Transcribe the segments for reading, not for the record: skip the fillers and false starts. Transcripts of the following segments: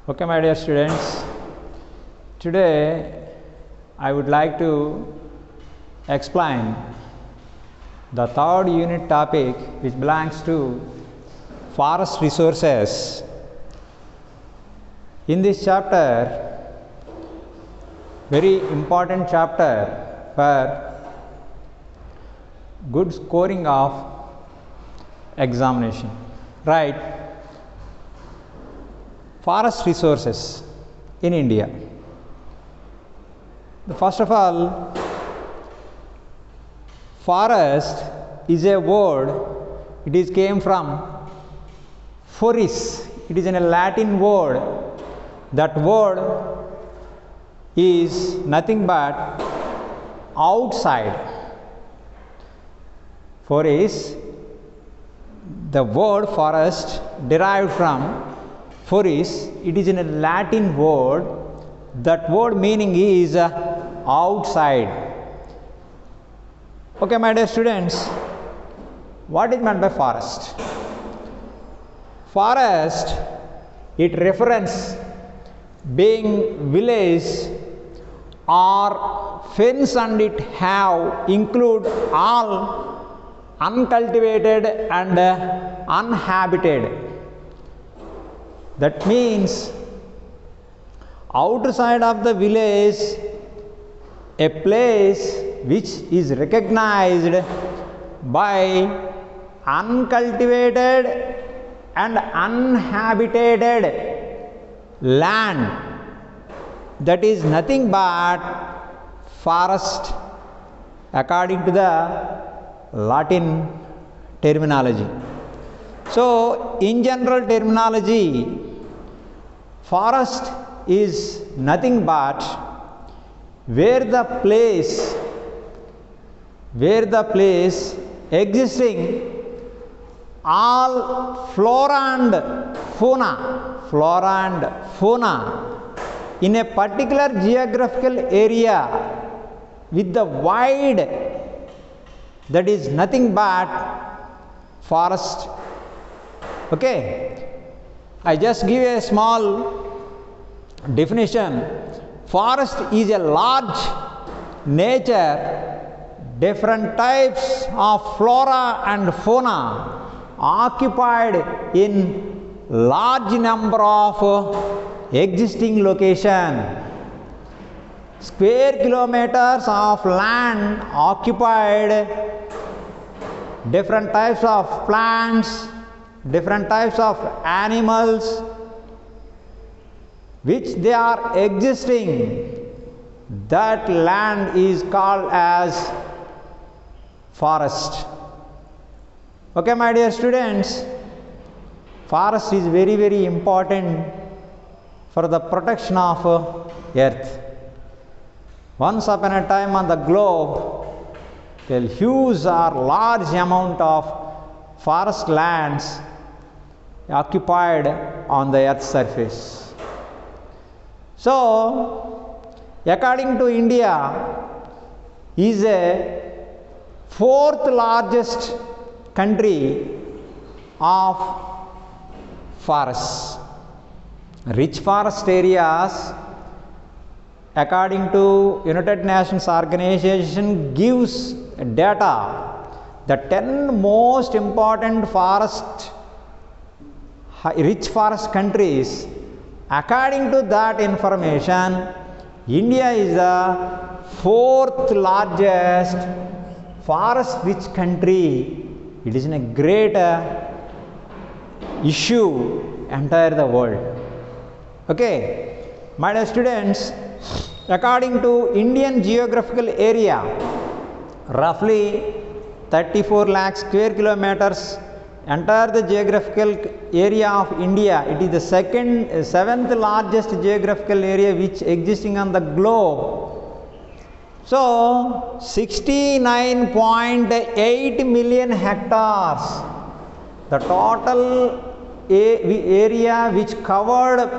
Okay, my dear students, today I would like to explain the third unit topic which belongs to forest resources. In this chapter, very important chapter for good scoring of examination, right? Forest resources in India. First of all, forest is a word, it came from foris, it is a Latin word. That word is nothing but outside. Foris, the word forest derived from foris, it is in a Latin word. That word meaning is outside. Okay, my dear students, what is meant by forest? Forest, it refers being village or fence, and it have include all uncultivated and uninhabited. That means outside of the village, a place which is recognized by uncultivated and uninhabited land, that is nothing but forest according to the Latin terminology. So, in general terminology, forest is nothing but where the place existing all flora and fauna in a particular geographical area with the wide, that is nothing but forest. Okay, I just give a small definition. Forest is a large nature, different types of flora and fauna occupied in large number of existing location. Square kilometers of land occupied, different types of plants, different types of animals which they are existing, that land is called as forest. Okay, my dear students, forest is very important for the protection of earth. Once upon a time on the globe, a huge or large amount of forest lands occupied on the earth's surface. So, according to India, is a fourth largest country of forests. Rich forest areas, according to United Nations organization, gives data. The 10 most important rich forest countries. According to that information, India is the fourth largest forest rich country. It is a great issue entire the world. Okay, my dear students, according to Indian geographical area, roughly 34 lakh square kilometers entire the geographical area of India. It is the seventh largest geographical area which existing on the globe. So 69.8 million hectares, the total area which covered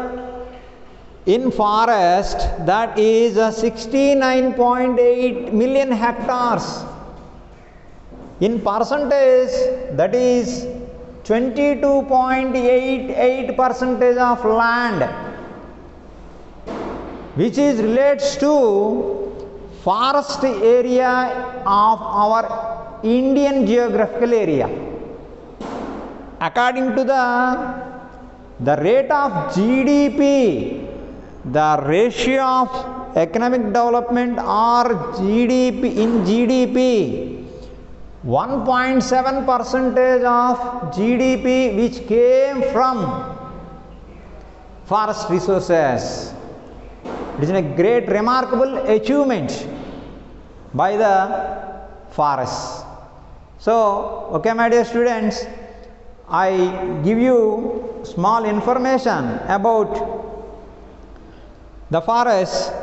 in forest, that is 69.8 million hectares. In percentage, that is 22.88% of land which is relates to forest area of our Indian geographical area. According to the rate of GDP, the ratio of economic development or GDP in GDP, 1.7% of GDP which came from forest resources. It is a great remarkable achievement by the forests. So, okay my dear students, I give you small information about the forest,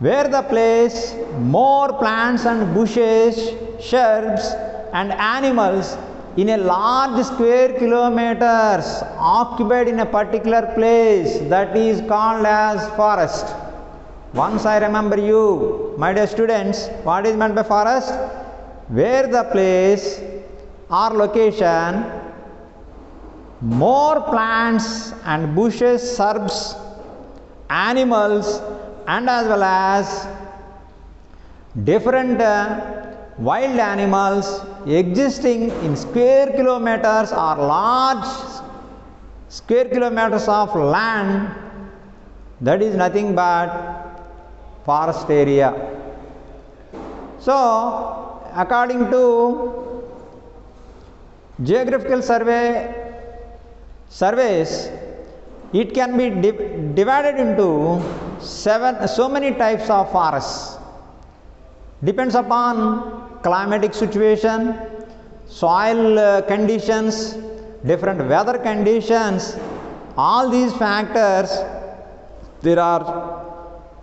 where the place more plants and bushes, shrubs and animals in a large square kilometers occupied in a particular place, that is called as forest. Once I remember you, my dear students, what is meant by forest? Where the place or location more plants and bushes, shrubs, animals and as well as different wild animals existing in square kilometers or large square kilometers of land, that is nothing but forest area. So, according to geographical surveys, it can be divided into so many types of forests. Depends upon climatic situation, soil conditions, different weather conditions, all these factors,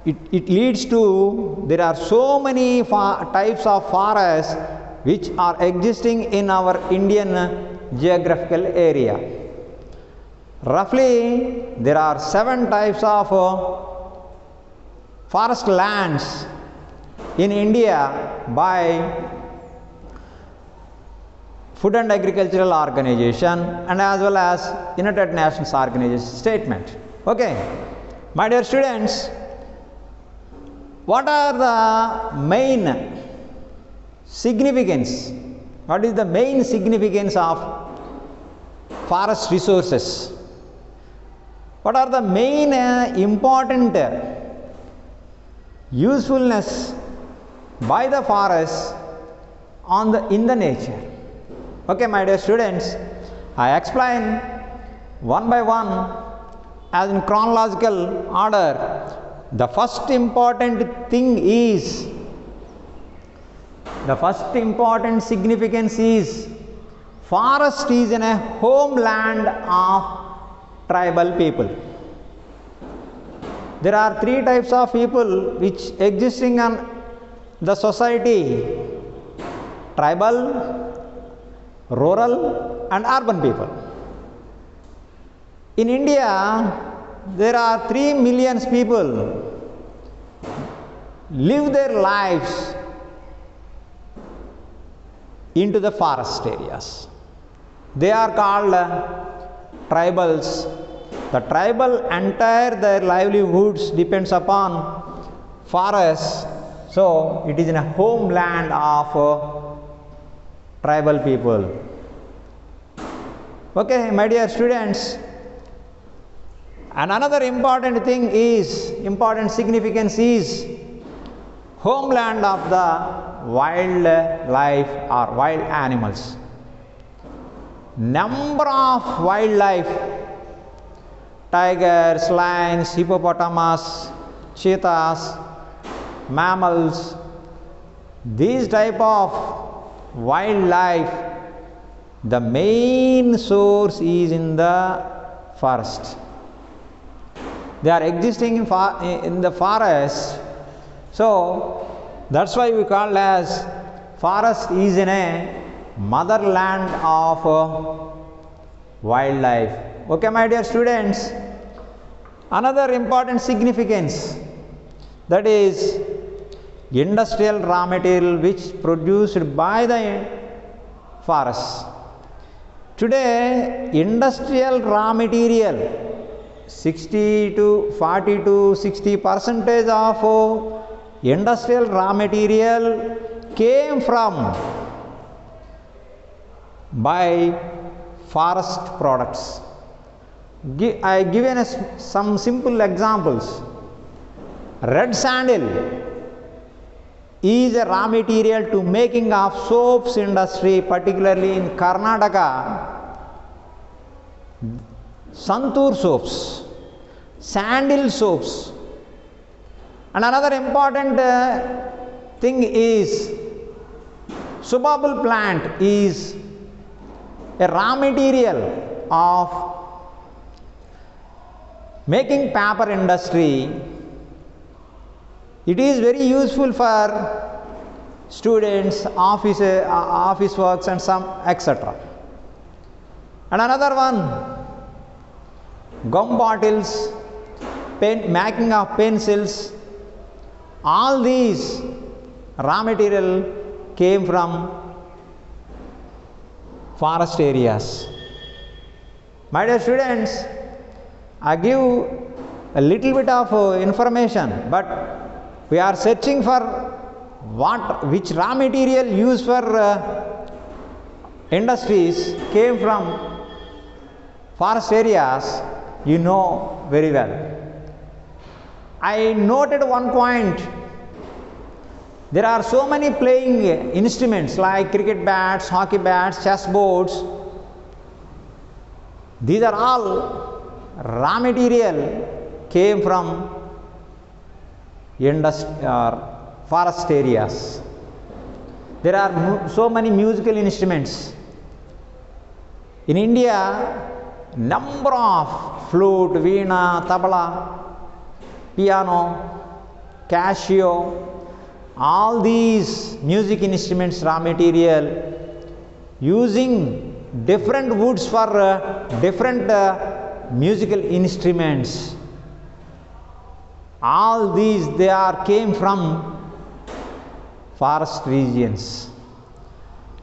it leads to there are so many types of forests which are existing in our Indian geographical area. Roughly there are 7 types of forest lands in India by Food and Agricultural Organization and as well as United Nations Organization statement. Okay, my dear students, what are the main significance? What is the main significance of forest resources? What are the main important usefulness by the forest in the nature? Okay, my dear students, I explain one by one as in chronological order. The first important significance is forest is in a homeland of tribal people. There are 3 types of people which existing in the society: tribal, rural and urban people. In India, there are 3 million people live their lives into the forest areas. They are called tribals. The tribal entire their livelihoods depends upon forests. So it is in a homeland of tribal people. Okay, my dear students, and another important significance is homeland of the wildlife or wild animals. Number of wildlife, tigers, lions, hippopotamus, cheetahs, mammals, these type of wildlife, the main source is in the forest. They are existing in the forest. So that's why we call as forest is in a motherland of wildlife. Okay, my dear students, another important significance, that is industrial raw material which produced by the forest. Today industrial raw material 60 to 40 to 60% of industrial raw material came from by forest products. I given some simple examples. Red sandal is a raw material to making of soaps industry, particularly in Karnataka. Santur soaps, sandal soaps. And another important thing is Subabul plant is a raw material of making paper industry. It is very useful for students, office works and some etc. And another one, gum bottles, making of pencils, all these raw material came from forest areas. My dear students, I give a little bit of information, but we are searching for which raw material used for industries came from forest areas, you know very well. I noted one point. There are so many playing instruments like cricket bats, hockey bats, chess boards. These are all raw material came from forest areas. There are so many musical instruments. In India, number of flute, veena, tabla, piano, casio, all these music instruments raw material using different woods for different musical instruments. All these came from forest regions.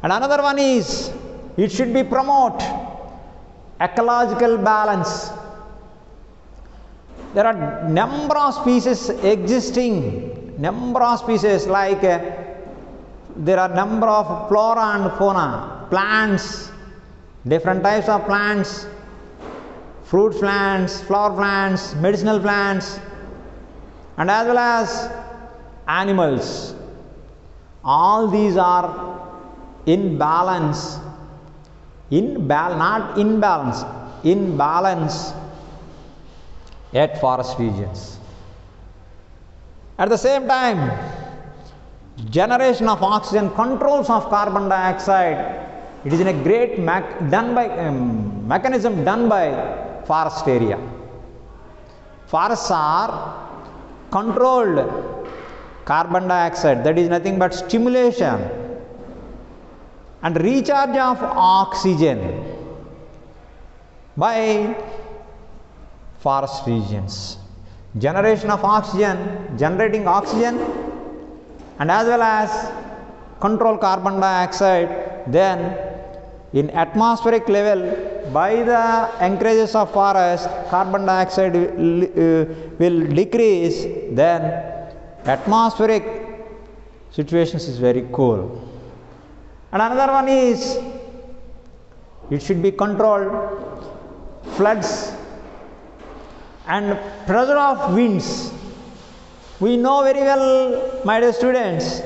And another one is it should be promote ecological balance. There are number of species existing, number of species like there are number of flora and fauna, plants, different types of plants, fruit plants, flower plants, medicinal plants, and as well as animals. All these are in balance, not imbalance, in balance at forest regions. At the same time, generation of oxygen, controls of carbon dioxide, it is in a great mechanism done by forest area. Forests are controlled carbon dioxide, that is nothing but stimulation and recharge of oxygen by forest regions. Generation of oxygen, generating oxygen, and as well as control carbon dioxide, then in atmospheric level by the encourages of forest, carbon dioxide will decrease, then atmospheric situations is very cool. And another one is it should be controlled floods and pressure of winds. We know very well, my dear students,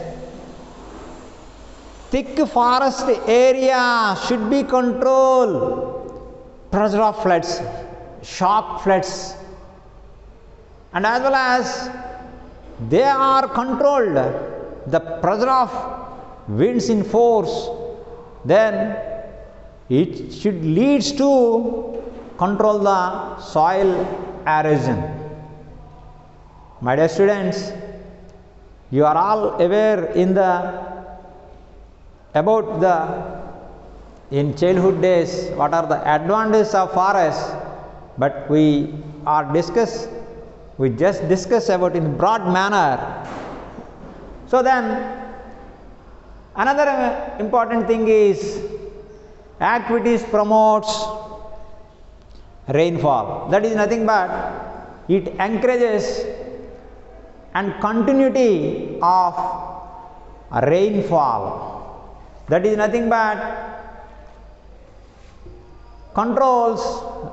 thick forest area should be controlled, pressure of floods, shock floods, and as well as they are controlled, the pressure of winds in force, then it should leads to control the soil erosion. My dear students, you are all aware in childhood days what are the advantages of forest, but we just discuss about in broad manner. So then another important thing is activities promotes rainfall. That is nothing but it encourages and continuity of rainfall. That is nothing but controls,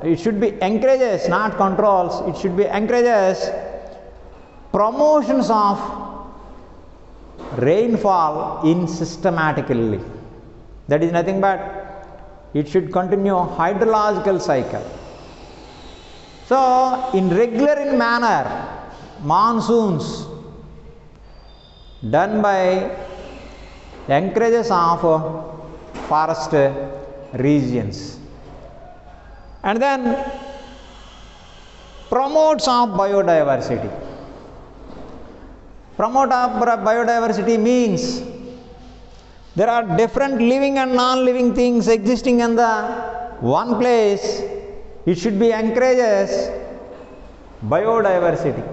it should be encourages, not controls, it should be encourages promotions of rainfall in systematically. That is nothing but it should continue hydrological cycle. So in regular in manner monsoons done by encourages of forest regions, and then promotes of biodiversity. Promote of biodiversity means there are different living and non-living things existing in the one place. It should be encourages biodiversity.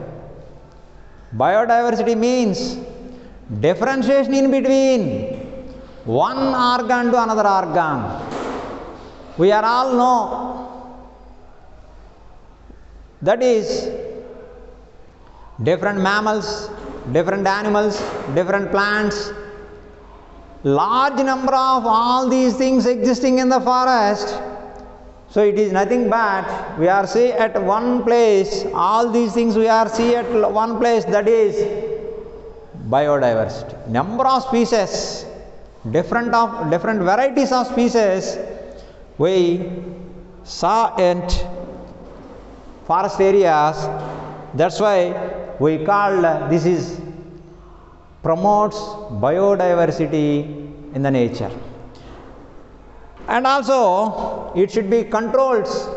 Biodiversity means differentiation in between one organ to another organ. We are all know that is different mammals, different animals, different plants, large number of all these things existing in the forest. So it is nothing but we are see at one place, all these things we are see at one place, that is biodiversity. Number of species, different varieties of species we saw at forest areas. That's why we call this is promotes biodiversity in the nature. And also it should be controls.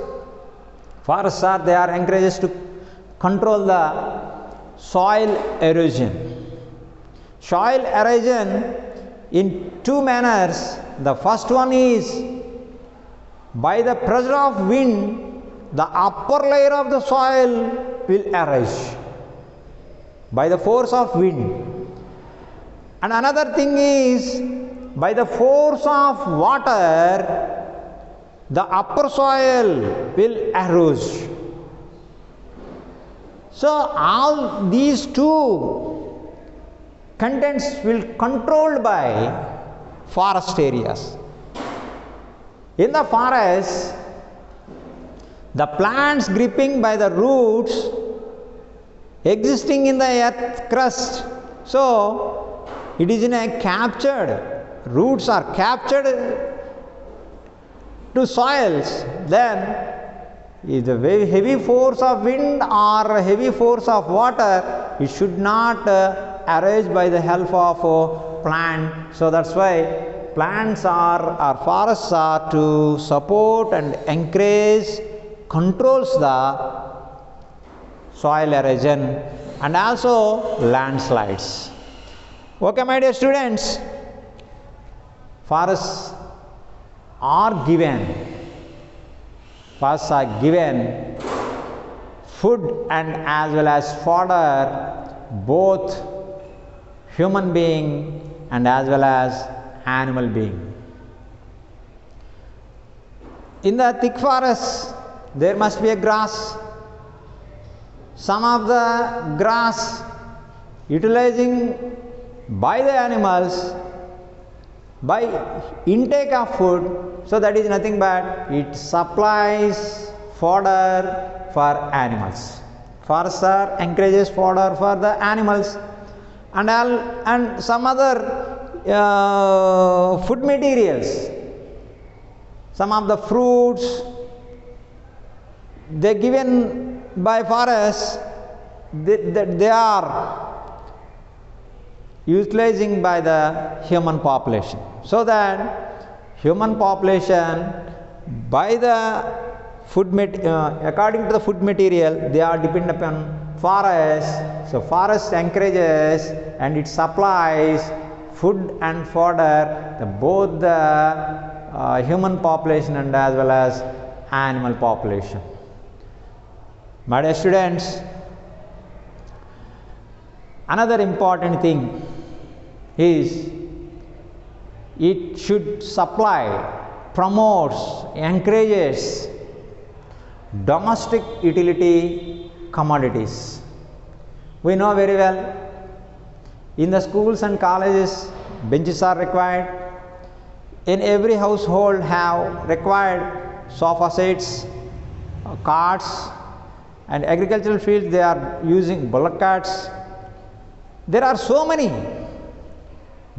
Forests are, they are encouraged to control the soil erosion. Soil erosion in two manners. The first one is by the pressure of wind, the upper layer of the soil will arise by the force of wind. And another thing is by the force of water, the upper soil will erode. So all these two contents will controlled by forest areas. In the forest, the plants gripping by the roots existing in the earth crust. So it is in a captured, roots are captured to soils. Then is a very heavy force of wind or heavy force of water, it should not arise by the help of plant. So that's why plants are, or forests are to support and encourage, controls the soil erosion and also landslides. Okay, my dear students, forests are given food and as well as fodder, both human being and as well as animal being. In the thick forest there must be a grass. Some of the grass utilizing by the animals by intake of food, so that is nothing but it supplies fodder for animals. Forests are encourages fodder for the animals and some other food materials. Some of the fruits they given by forests, they are utilizing by the human population. So that human population by the food according to the food material they are dependent upon forest. So forest encourages and it supplies food and fodder to both the human population and as well as animal population. My dear students, another important thing is it should supply, promotes, encourages domestic utility commodities. We know very well, in the schools and colleges, benches are required. In every household have required sofa sets, carts, and agricultural fields they are using bullock carts. There are so many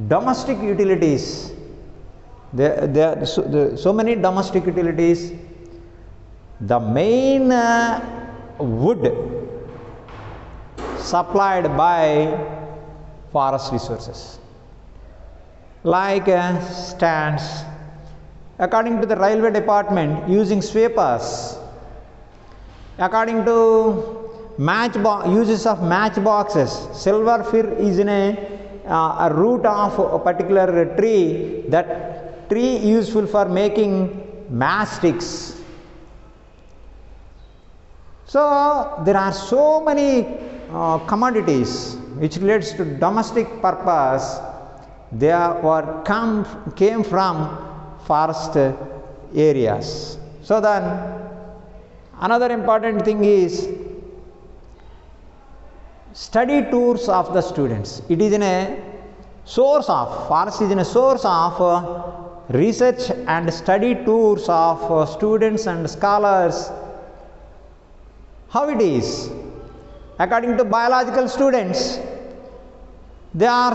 domestic utilities. There are so many domestic utilities. The main wood supplied by forest resources, like stands, according to the railway department, using sweepers, according to uses of matchboxes. Silver fir is in a root of a particular tree. That tree useful for making matchsticks. So there are so many commodities which relates to domestic purpose. They came from forest areas. So then another important thing is study tours of the students. It is in a source of, forest is in a source of research and study tours of students and scholars. How it is? According to biological students, they are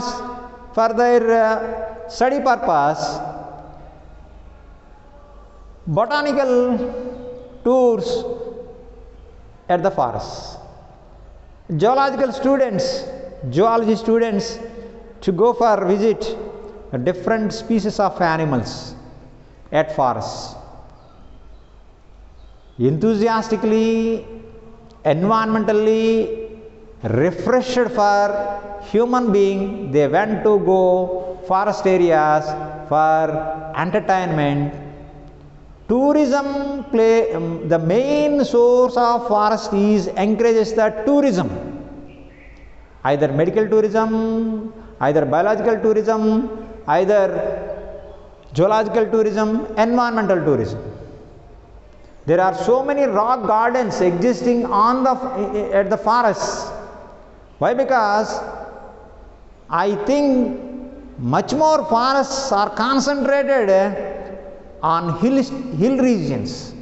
for their study purpose, botanical tours at the forest. Geological students, geology students, to go for visit different species of animals at forests. Enthusiastically, environmentally refreshed for human being, they went to go forest areas for entertainment. Tourism the main source of forest is encourages the tourism, either medical tourism, either biological tourism, either geological tourism, environmental tourism. There are so many rock gardens existing at the forests. Why? Because I think much more forests are concentrated on hill regions.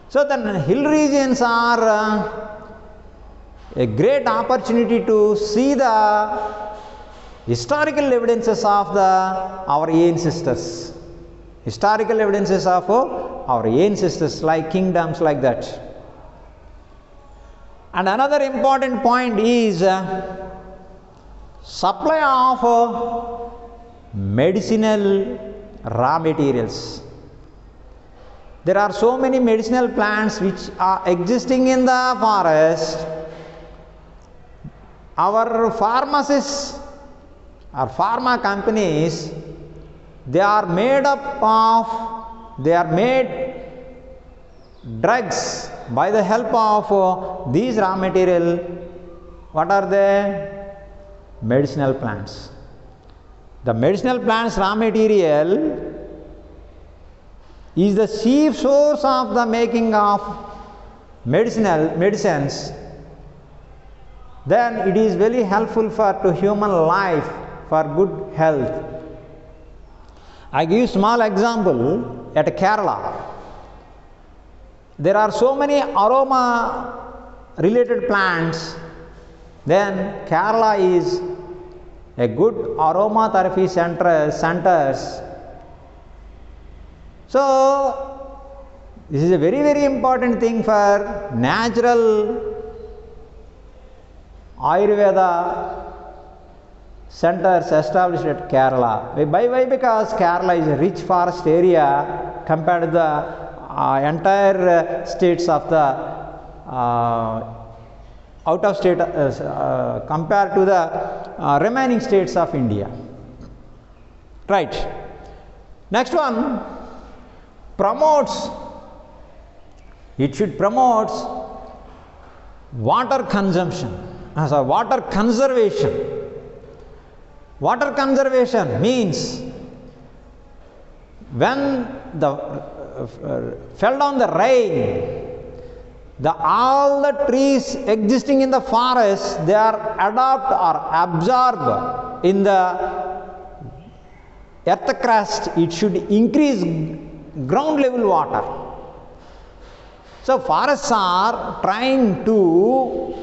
So the hill regions are a great opportunity to see the historical evidences of our ancestors. Historical evidences of our ancestors, like kingdoms like that. And another important point is supply of medicinal raw materials. There are so many medicinal plants which are existing in the forest. Our pharmacists or pharma companies, they are made drugs by the help of these raw material. What are they? Medicinal plants. The medicinal plants raw material is the chief source of the making of medicines. Then it is very helpful to human life, for good health. I give you small example. At Kerala, there are so many aroma related plants. Then Kerala is a good aromatherapy centers. So this is a very, very important thing for natural Ayurveda centers established at Kerala. Why? Because Kerala is a rich forest area compared to the entire states of the out of state compared to the remaining states of India. Right. Next one, it should promote water consumption, water conservation. Water conservation means when the fell down the rain, all the trees existing in the forest, they are adopt or absorb in the earth crust. It should increase ground level water. So forests are trying to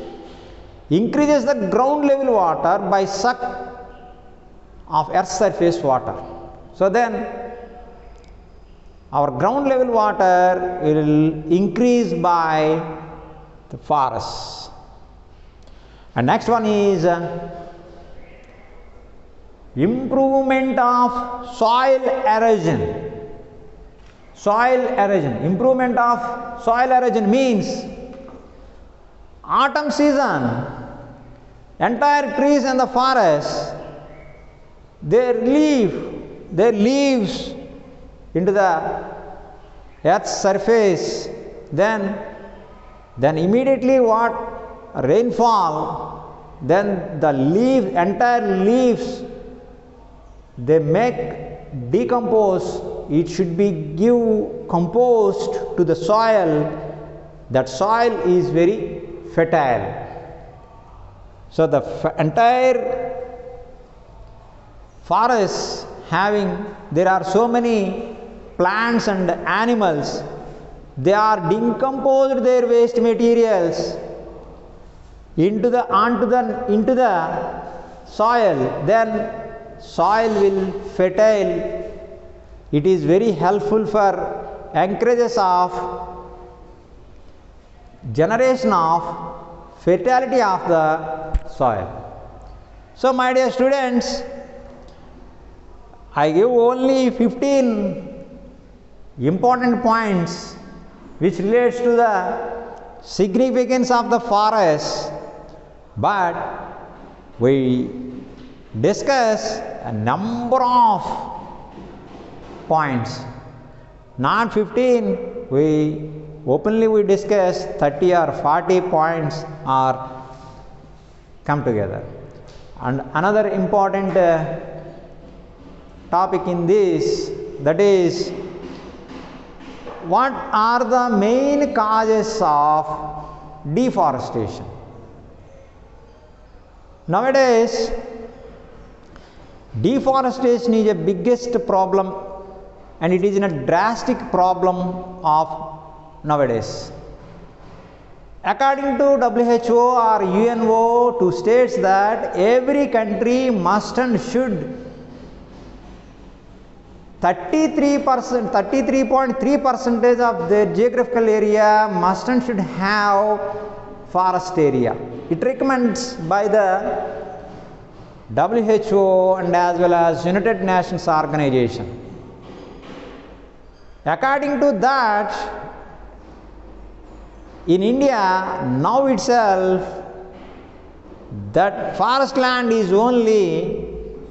increases the ground level water by suck of earth surface water. So then our ground level water will increase by the forests. And next one is improvement of soil erosion. Soil erosion. Improvement of soil erosion means autumn season, entire trees in the forest, their leaves into the earth's surface, then immediately what rainfall, then the entire leaves, they make decompose. It should be give compost to the soil. That soil is very fertile. So the entire forest there are so many plants and animals, they are decomposed their waste materials into the soil, then soil will fertile. It is very helpful for encourages of generation of fertility of the soil. So my dear students, I give only 15 important points which relates to the significance of the forest, but we discuss a number of points, not 15. We discuss 30 or 40 points are come together. And another important topic in this, that is, what are the main causes of deforestation? Nowadays, deforestation is the biggest problem, and it is a drastic problem of nowadays. According to WHO or UNO, to states that every country must and should 33.3% of their geographical area must and should have forest area. It recommends by the WHO and as well as United Nations Organization. According to that, in India now itself, that forest land is only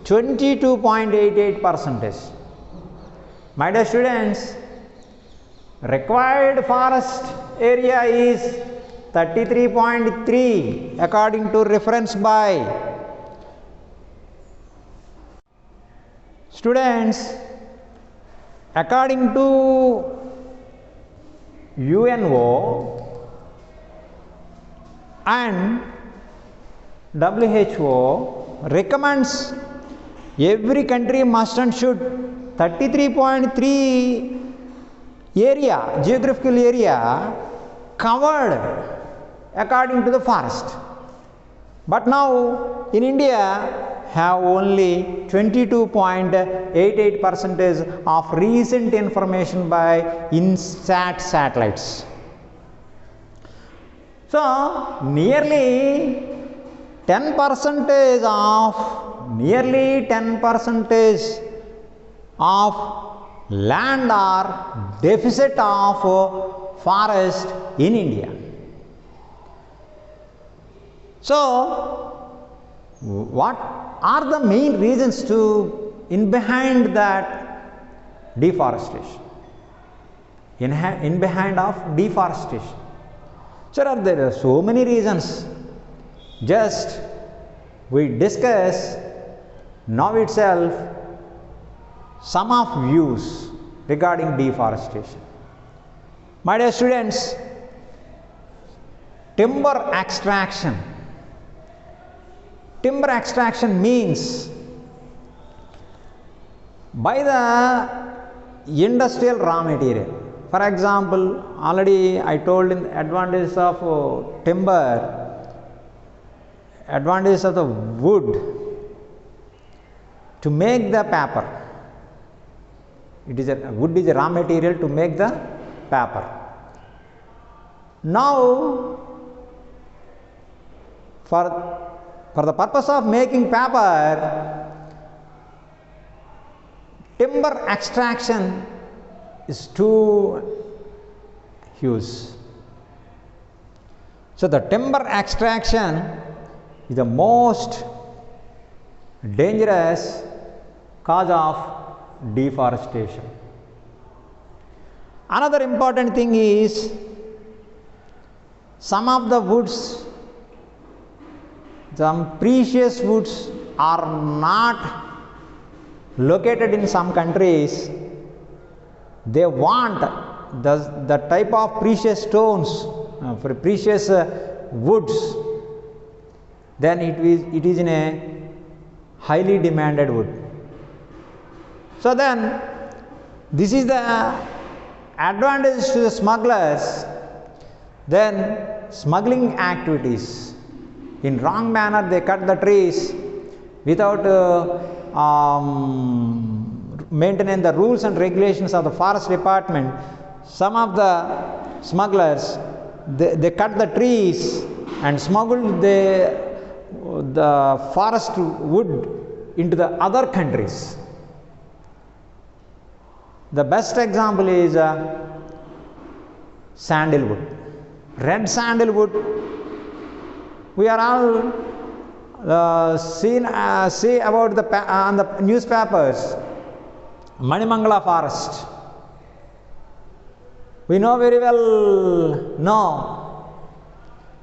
22.88%. My dear students, required forest area is 33.3 according to reference by students. According to UNO and WHO recommends every country must and should 33.3 area, geographical area covered according to the forest. But now in India have only 22.88% of recent information by INSAT satellites. So nearly 10% of land are deficit of forest in India. So what are the main reasons in behind that deforestation? In behind of deforestation. So there are so many reasons. Just we discuss now itself some of views regarding deforestation. My dear students, timber extraction. Timber extraction means by the industrial raw material. For example, already I told in the advantages of timber, advantages of the wood to make the paper. Wood is a raw material to make the paper. Now, for the purpose of making paper, timber extraction is too huge. So, the timber extraction is the most dangerous cause of deforestation. Another important thing is some of the woods, some precious woods are not located in some countries. They want the type of precious stones, for precious woods, then it is in a highly demanded wood. So then this is the advantage to the smugglers. Then smuggling activities, in wrong manner they cut the trees without maintaining the rules and regulations of the forest department. Some of the smugglers, they cut the trees and smuggled the forest wood into the other countries. The best example is sandalwood, red sandalwood. We are all see about on the newspapers, Manimangala forest. We know very well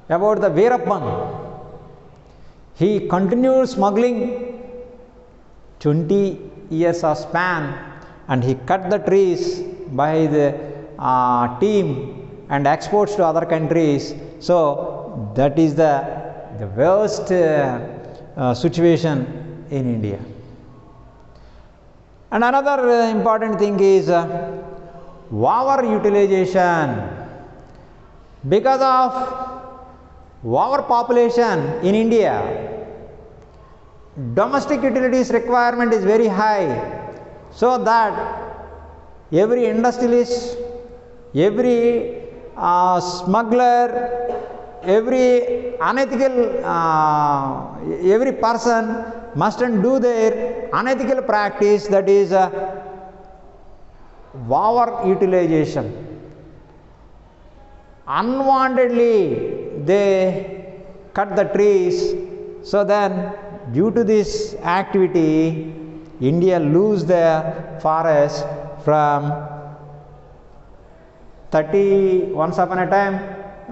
about the Veerappan. He continued smuggling 20 years of span, and he cut the trees by the team and exports to other countries. So that is the worst situation in India. And another important thing is overutilization. Because of overpopulation in India, domestic utilities requirement is very high, so that every industrialist, every smuggler, every unethical, every person mustn't do their unethical practice, that is over utilization. Unwantedly they cut the trees, so then due to this activity India lose the forest from once upon a time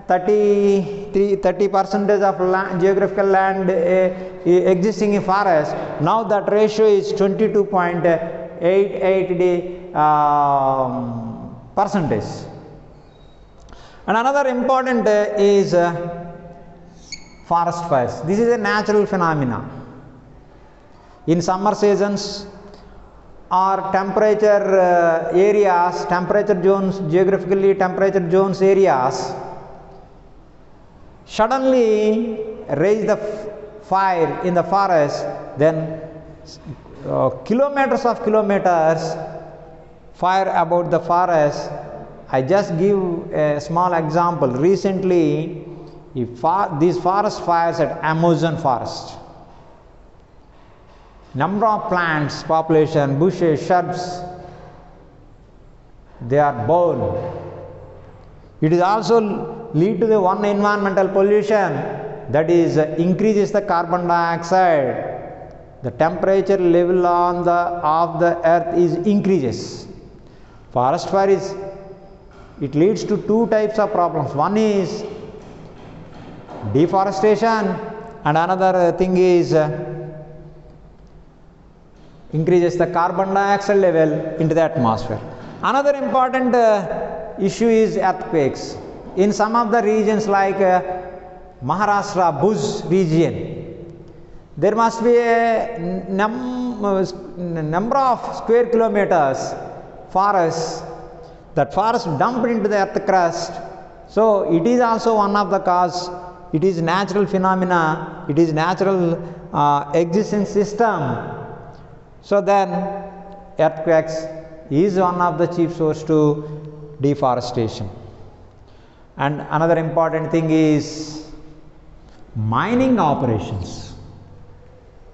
30% of land, geographical land existing in forest. Now that ratio is 22.88 percentage. And another important is forest fires. This is a natural phenomena. In summer seasons or temperature areas, temperature zones, geographically temperature zones areas, suddenly raise the fire in the forest, then kilometers of kilometers fire about the forest. I just give a small example. Recently, these forest fires at Amazon forest, number of plants, population, bushes, shrubs, they are burned. It is also lead to the one environmental pollution, that is increases the carbon dioxide. The temperature level of the earth is increases. Forest fire it leads to two types of problems. One is deforestation, and another thing is increases the carbon dioxide level into the atmosphere. Another important issue is earthquakes. In some of the regions like Maharashtra, Bhuj region, there must be a number of square kilometers forest. That forest dumped into the earth crust. So it is also one of the cause. It is natural phenomena. It is natural existing system. So then earthquakes is one of the chief source to deforestation. And another important thing is mining operations.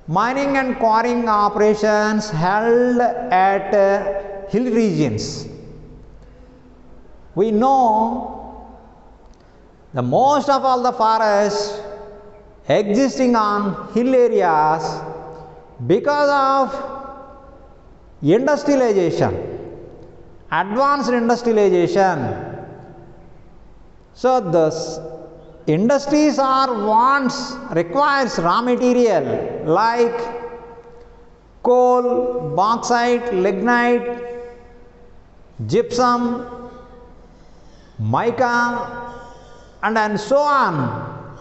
Mining and quarrying operations held at hill regions. We know the most of all the forests existing on hill areas because of industrialization, advanced industrialization. So the industries requires raw material like coal, bauxite, lignite, gypsum, mica, and so on.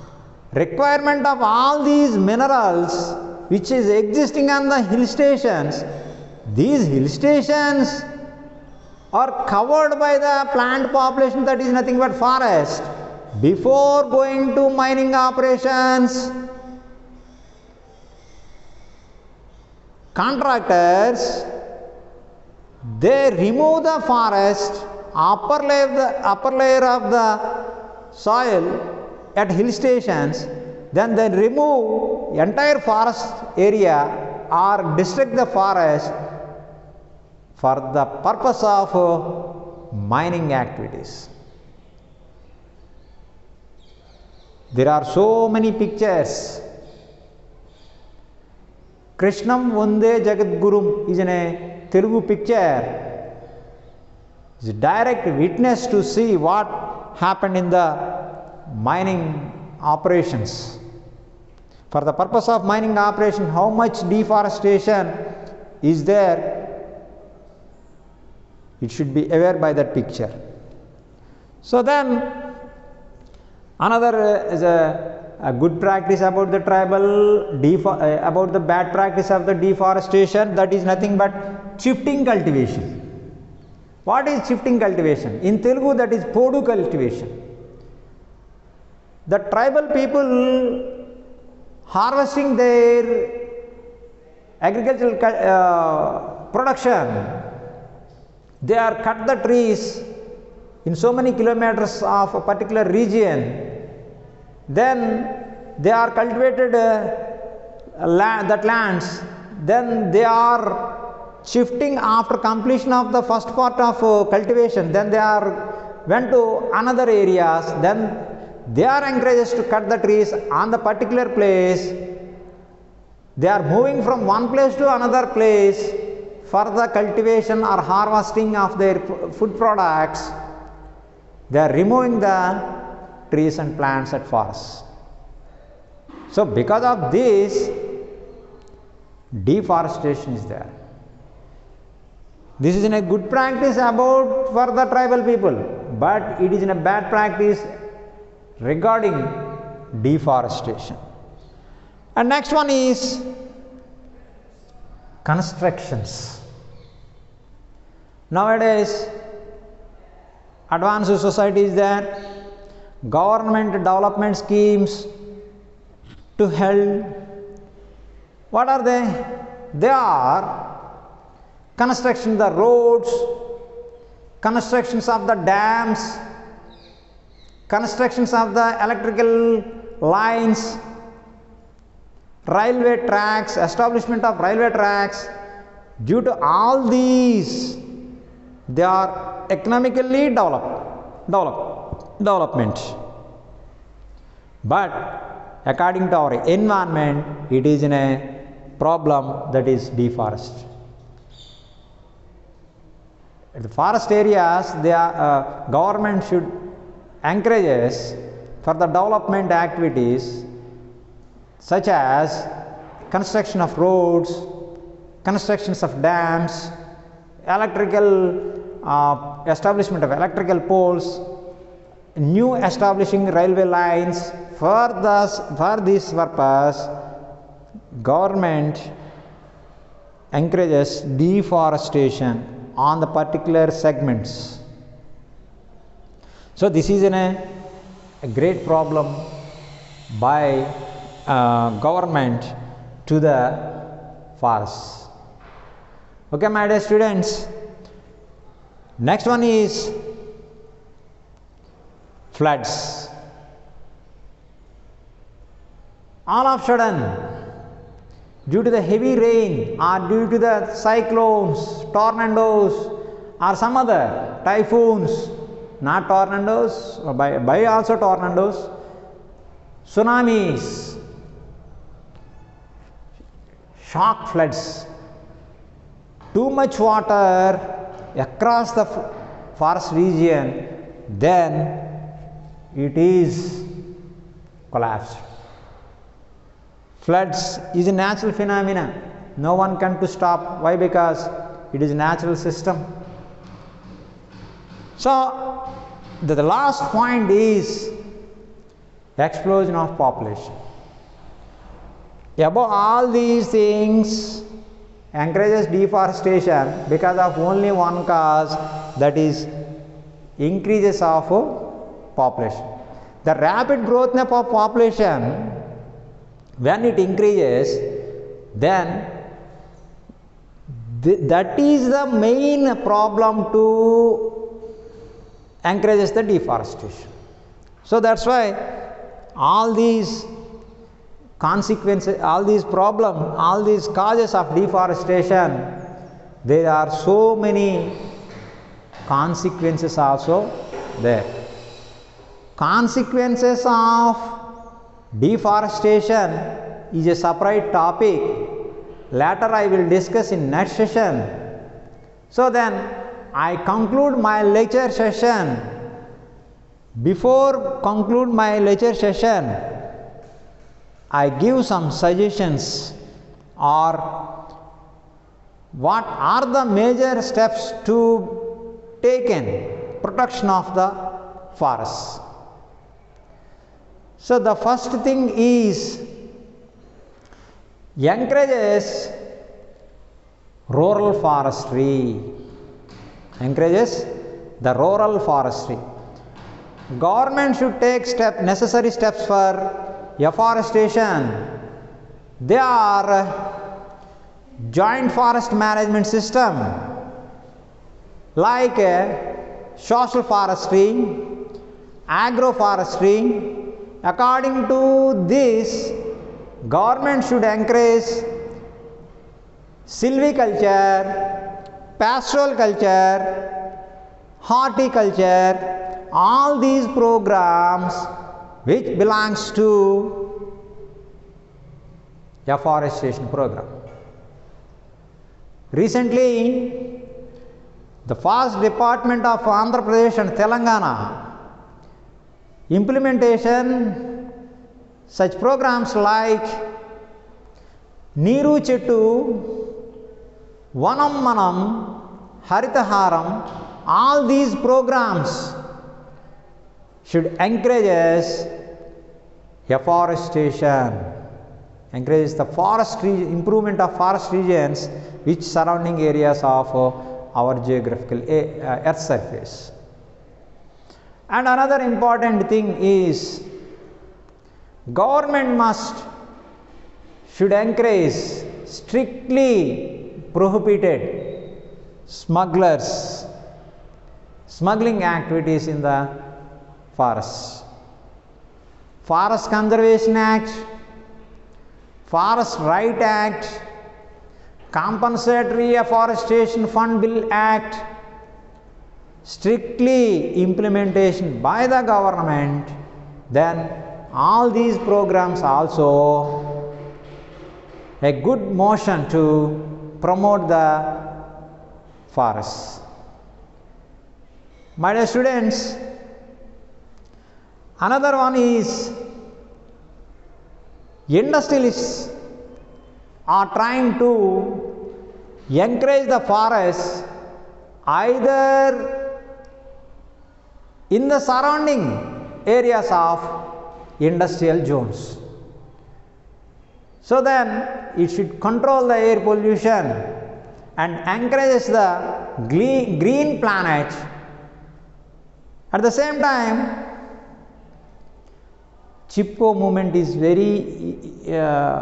Requirement of all these minerals which is existing on the hill stations. These hill stations are covered by the plant population, that is nothing but forest. Before going to mining operations, contractors, they remove the forest, upper layer of the soil at hill stations, then they remove entire forest area or destruct the forest for the purpose of mining activities. There are so many pictures. Krishnam Vande Jagadgurum is in a Telugu picture. It's a direct witness to see what happened in the mining operations. For the purpose of mining operation, how much deforestation is there, it should be aware by that picture. So then another is a good practice about the about the bad practice of the deforestation, that is nothing but shifting cultivation. What is shifting cultivation? In Telugu, that is podu cultivation. The tribal people harvesting their agricultural production, they are cut the trees in so many kilometers of a particular region, then they are cultivated that lands, then they are shifting after completion of the first part of cultivation, then they are went to another areas, then they are encouraged to cut the trees on the particular place. They are moving from one place to another place for the cultivation or harvesting of their food products. They are removing the trees and plants at forests. So because of this, deforestation is there. This is in a good practice about for the tribal people, but it is in a bad practice regarding deforestation. And next one is constructions. Nowadays, advanced society is there, government development schemes to help. What are they? They are construction of the roads, constructions of the dams, constructions of the electrical lines, railway tracks, establishment of railway tracks. Due to all these, they are economically development. But according to our environment, it is in a problem, that is deforestation. At the forest areas, government should encourage us for the development activities such as construction of roads, constructions of dams, electrical establishment of electrical poles, new establishing railway lines. For this purpose, government encourages deforestation on the particular segments. So this is a great problem by government to the forests. Okay, my dear students. Next one is floods. All of a sudden, due to the heavy rain or due to the cyclones, tornadoes or some other typhoons, not tornadoes, by also tornadoes, tsunamis, shock floods, too much water across the forest region, then it is collapsed. Floods is a natural phenomenon. No one can to stop. Why? Because it is a natural system. So the last point is explosion of population. Above all these things, encourages deforestation because of only one cause, that is increases of population. The rapid growth of population, when it increases, then that is the main problem to encourages the deforestation. So that's why all these consequences, all these problems, all these causes of deforestation, there are so many consequences also there. Consequences of deforestation is a separate topic. Later I will discuss in next session. So then I conclude my lecture session. Before conclude my lecture session, I give some suggestions or what are the major steps to take in protection of the forests. So the first thing is encourages rural forestry. Encourages the rural forestry. Government should take necessary steps for afforestation. They are joint forest management system like social forestry, agroforestry. According to this, government should encourage silviculture, pastoral culture, horticulture, all these programs which belongs to afforestation program. Recently, the Forest Department of Andhra Pradesh and Telangana implementation such programs like Neeru Chettu, Vanam Manam, Haritaharam, all these programs should encourage afforestation, encourages the forestry, improvement of forest regions which surrounding areas of our geographical earth surface. And another important thing is government should encourage strictly prohibited smuggling activities in the forests. Forest Conservation Act, Forest Right Act, Compensatory Afforestation Fund Bill Act, strictly implementation by the government, then all these programs also a good motion to promote the forests. My dear students, another one is industrialists are trying to encourage the forests either in the surrounding areas of industrial zones. So then it should control the air pollution and encourages the green planet. At the same time, Chipko movement is very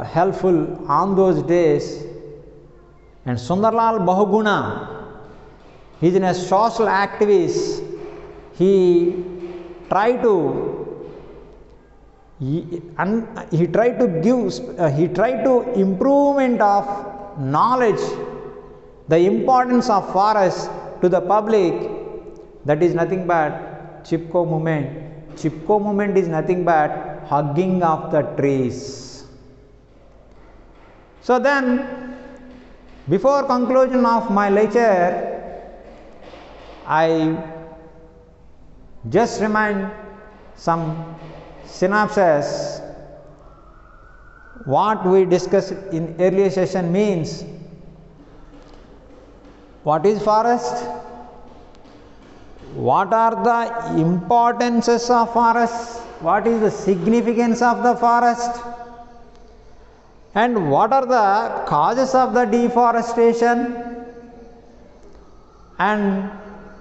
helpful on those days, and Sundarlal Bahuguna, he is a social activist. He tried to improvement of knowledge, the importance of forest to the public. That is nothing but Chipko movement. Chipko movement is nothing but hugging of the trees. So then, before conclusion of my lecture, I just remind some synopsis. What we discussed in earlier session means, what is forest? What are the importances of forest? What is the significance of the forest? And what are the causes of the deforestation? And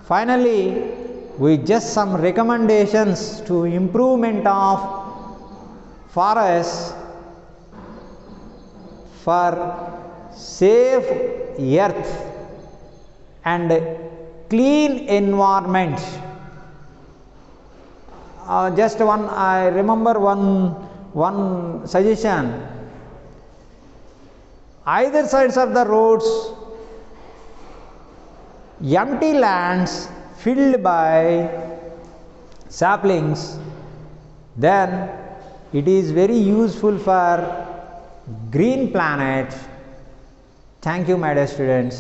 finally, we just some recommendations to improvement of forests for safe earth and clean environment. Just one, I remember one suggestion. Either sides of the roads, empty lands filled by saplings, then it is very useful for green planet. Thank you, my dear students.